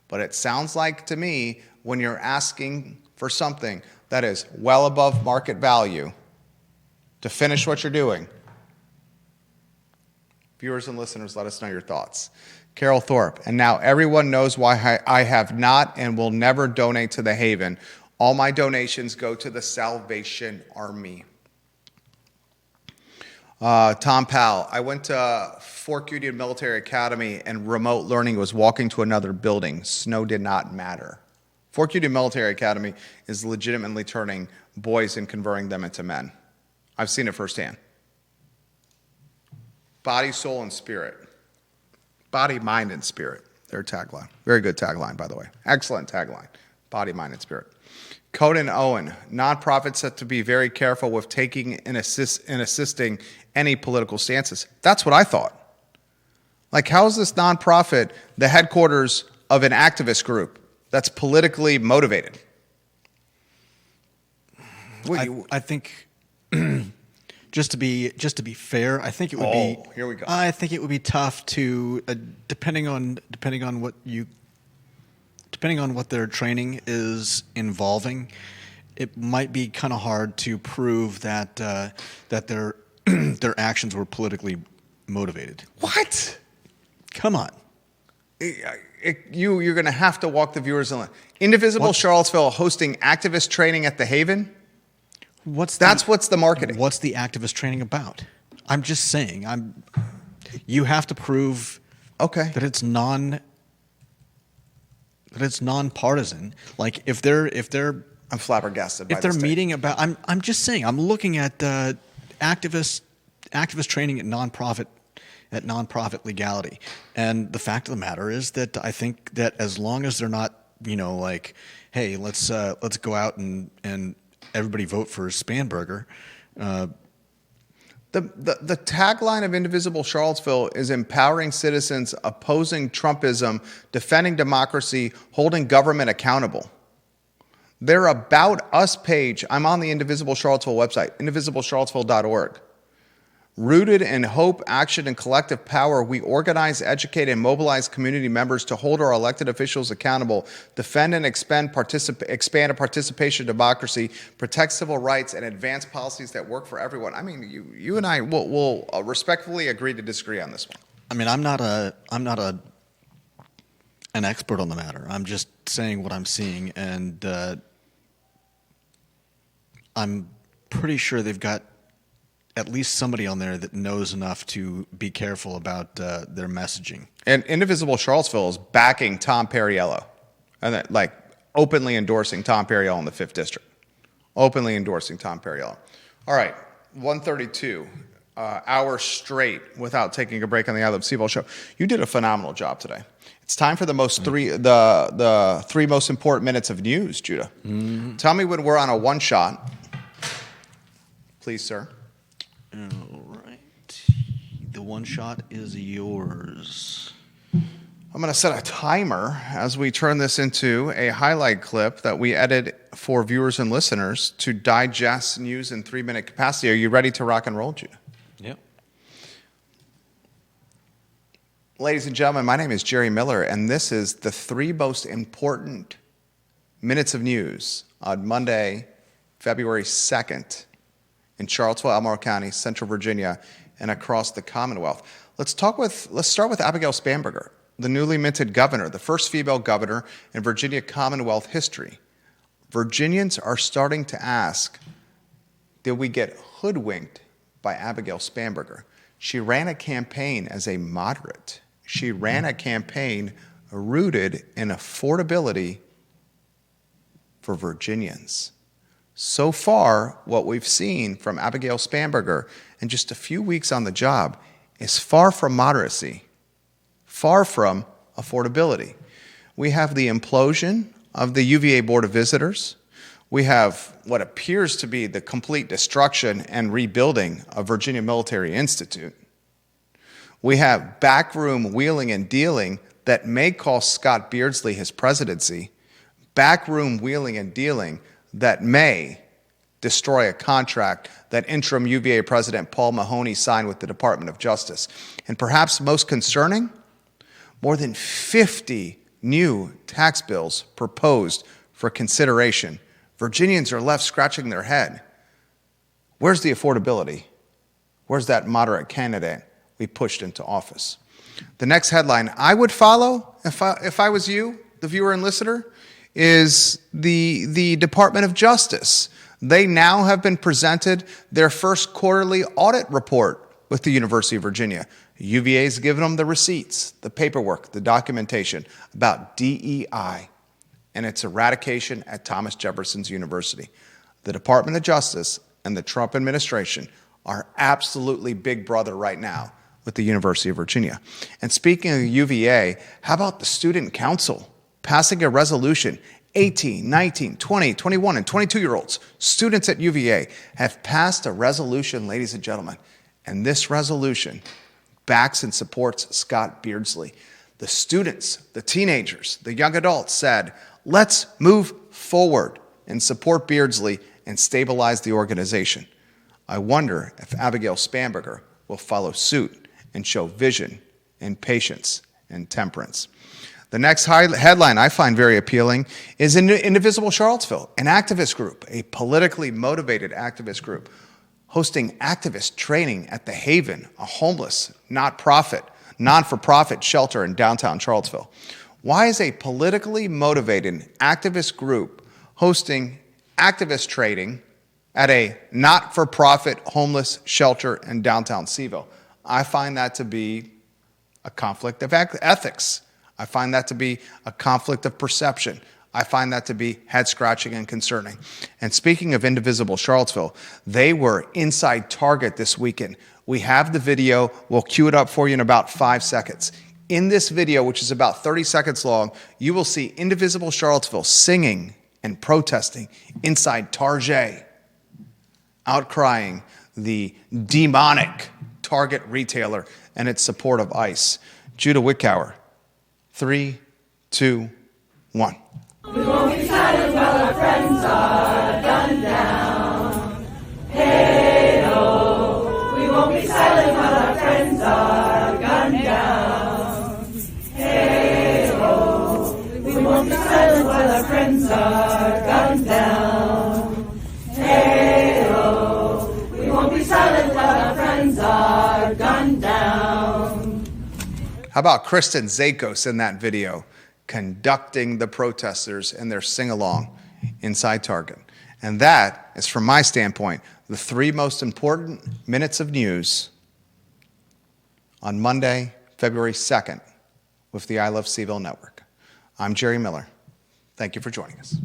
But it sounds like to me, when you're asking for something that is well above market value to finish what you're doing, viewers and listeners, let us know your thoughts. Carol Thorpe, and now everyone knows why I have not and will never donate to the Haven. All my donations go to the Salvation Army. Tom Powell, I went to Fork Union Military Academy and remote learning was walking to another building. Snow did not matter. Fork Union Military Academy is legitimately turning boys and converting them into men. I've seen it firsthand. Body, soul, and spirit. Body, mind, and spirit. Their tagline. Very good tagline, by the way. Excellent tagline. Body, mind, and spirit. Conan Owen. Nonprofits have to be very careful with taking and assisting any political stances. That's what I thought. Like, how is this nonprofit the headquarters of an activist group that's politically motivated? I think just to be fair, I think it would be. Here we go. I think it would be tough to depending on what their training is involving. It might be kind of hard to prove that their their actions were politically motivated. What? Come on. you're going to have to walk the viewers in. Indivisible Charlottesville hosting activist training at the Haven. What's the marketing? What's the activist training about? I'm just saying. You have to prove that it's nonpartisan. Like if they're I'm flabbergasted. If they're meeting about, I'm just saying. I'm looking at activist training at nonprofit legality, and the fact of the matter is that I think that as long as they're not, like, hey, let's go out and everybody vote for Spanberger. The tagline of Indivisible Charlottesville is empowering citizens, opposing Trumpism, defending democracy, holding government accountable. Their About Us page, I'm on the Indivisible Charlottesville website, indivisiblecharlottesville.org. Rooted in hope, action, and collective power, we organize, educate, and mobilize community members to hold our elected officials accountable, defend and expand a participation democracy, protect civil rights, and advance policies that work for everyone. I mean, you and I will respectfully agree to disagree on this one. I mean, I'm not an expert on the matter. I'm just saying what I'm seeing, and I'm pretty sure they've got at least somebody on there that knows enough to be careful about their messaging. And Indivisible Charlottesville is backing Tom Perriello, and openly endorsing Tom Perriello in the 5th District. Openly endorsing Tom Perriello. All right, 1:32, hours straight without taking a break on the I Love CVille show. You did a phenomenal job today. It's time for the three most important minutes of news, Judah. Mm-hmm. Tell me when we're on a one shot. Please, sir. All right. The one shot is yours. I'm going to set a timer as we turn this into a highlight clip that we edit for viewers and listeners to digest news in 3-minute capacity. Are you ready to rock and roll, Judah? Yep. Ladies and gentlemen, my name is Jerry Miller, and this is the 3 most important minutes of news on Monday, February 2nd, in Charlottesville, Albemarle County, Central Virginia, and across the Commonwealth. Let's start with Abigail Spanberger, the newly minted governor, the first female governor in Virginia Commonwealth history. Virginians are starting to ask, did we get hoodwinked by Abigail Spanberger? She ran a campaign as a moderate. She ran a campaign rooted in affordability for Virginians. So far, what we've seen from Abigail Spanberger in just a few weeks on the job is far from moderacy, far from affordability. We have the implosion of the UVA Board of Visitors. We have what appears to be the complete destruction and rebuilding of Virginia Military Institute. We have backroom wheeling and dealing that may cost Scott Beardsley his presidency, backroom wheeling and dealing that may destroy a contract that interim UVA President Paul Mahoney signed with the Department of Justice. And perhaps most concerning, more than 50 new tax bills proposed for consideration. Virginians are left scratching their head. Where's the affordability? Where's that moderate candidate we pushed into office? The next headline I would follow if I was you, the viewer and listener, is the Department of Justice. They now have been presented their first quarterly audit report with the University of Virginia. UVA's given them the receipts, the paperwork, the documentation about DEI and its eradication at Thomas Jefferson's University. The Department of Justice and the Trump administration are absolutely big brother right now with the University of Virginia. And speaking of UVA, how about the Student Council passing a resolution? 18, 19, 20, 21, and 22-year-olds, students at UVA, have passed a resolution, ladies and gentlemen. And this resolution backs and supports Scott Beardsley. The students, the teenagers, the young adults said, let's move forward and support Beardsley and stabilize the organization. I wonder if Abigail Spanberger will follow suit and show vision and patience and temperance. The next headline I find very appealing is Indivisible Charlottesville, an activist group, a politically motivated activist group, hosting activist training at the Haven, a homeless, non-for-profit shelter in downtown Charlottesville. Why is a politically motivated activist group hosting activist trading at a not-for-profit homeless shelter in downtown CVille? I find that to be a conflict of ethics. I find that to be a conflict of perception. I find that to be head-scratching and concerning. And speaking of Indivisible Charlottesville, they were inside Target this weekend. We have the video. We'll cue it up for you in about 5 seconds. In this video, which is about 30 seconds long, you will see Indivisible Charlottesville singing and protesting inside Target, outcrying the demonic Target retailer and its support of ICE. Judah Wickower, 3, 2, 1. We won't be silent while our friends are gunned down. Hey-oh. We won't be silent while our friends are gunned down. Hey-oh. We won't be silent while our friends are gunned down. Hey-oh. We won't be silent while our friends are gunned down. How about Kristen Zakos in that video, conducting the protesters in their sing-along inside Target? And that is, from my standpoint, the 3 most important minutes of news on Monday, February 2nd, with the I Love CVille Network. I'm Jerry Miller. Thank you for joining us.